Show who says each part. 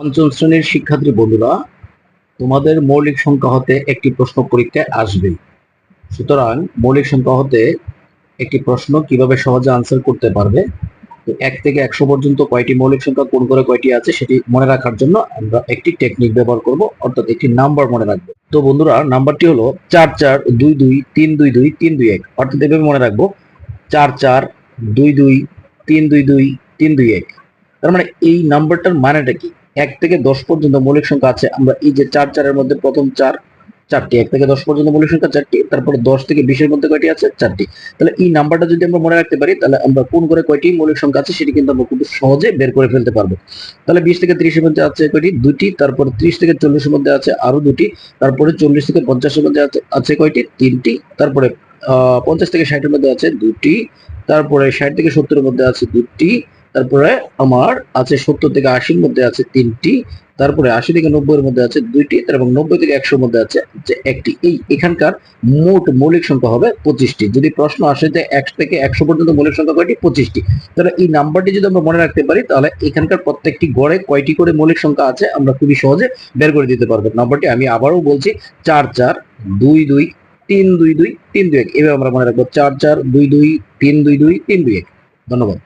Speaker 1: পঞ্চম শ্রেণীর শিক্ষার্থী বন্ধুরা, তোমাদের মৌলিক সংখ্যা হতে একটি প্রশ্ন পরীক্ষায় আসবে। সুতরাং মৌলিক সংখ্যা হতে একটি প্রশ্ন কিভাবে সহজে আনসার করতে পারবে, তো 1 থেকে 100 পর্যন্ত কয়টি মৌলিক সংখ্যা কোন করে কয়টি আছে সেটি মনে রাখার জন্য আমরা একটি টেকনিক ব্যবহার করব, অর্থাৎ একটি নাম্বার মনে রাখবো। তো বন্ধুরা, নাম্বারটি হলো 4422322321, অর্থাৎ এভাবে মনে রাখবো 4422322321। তার মানে এই নাম্বারটার মানেটা কি? 1 থেকে 10 পর্যন্ত মৌলিক সংখ্যা আছে। আমরা এই যে 4 এর মধ্যে প্রথম 4টি, 1 থেকে 10 পর্যন্ত মৌলিক সংখ্যা 4টি, তারপরে 10 থেকে 20 এর মধ্যে কয়টি আছে? 4টি। তাহলে এই নাম্বারটা যদি আমরা মনে রাখতে পারি, তাহলে আমরা কোন করে কয়টি মৌলিক সংখ্যা আছে সেটি কিন্তু আমরা খুব সহজে বের করে ফেলতে পারবো। তাহলে 20 থেকে 30 এর মধ্যে আছে কয়টি? 2টি। তারপরে 30 থেকে 40 এর মধ্যে আছে আরো 2টি। তারপরে 40 থেকে 50 এর মধ্যে আছে কয়টি? 3টি। তারপরে 50 থেকে 60 এর মধ্যে আছে 2টি। তারপরে 60 থেকে 70 এর মধ্যে আছে 2টি। তারপরে আমার আছে 70 থেকে 80 এর মধ্যে আছে 3টি। তারপরে 80 থেকে 90 এর মধ্যে আছে 2টি, এবং 90 থেকে 100 এর মধ্যে আছে একটি। এখানকার মোট মৌলিক সংখ্যা হবে 25টি। যদি প্রশ্ন আসে যে 1 থেকে 100 পর্যন্ত মৌলিক সংখ্যা কয়টি? 25টি। তাহলে এই নাম্বারটি যদি আমরা মনে রাখতে পারি, তাহলে এখানকার প্রত্যেকটি গড়ে কয়টি করে মৌলিক সংখ্যা আছে আমরা খুবই সহজে বের করে দিতে পারবো। নাম্বারটি আমি আবারও বলছি, 4422322321। এভাবে আমরা মনে রাখবো 4422322321। ধন্যবাদ।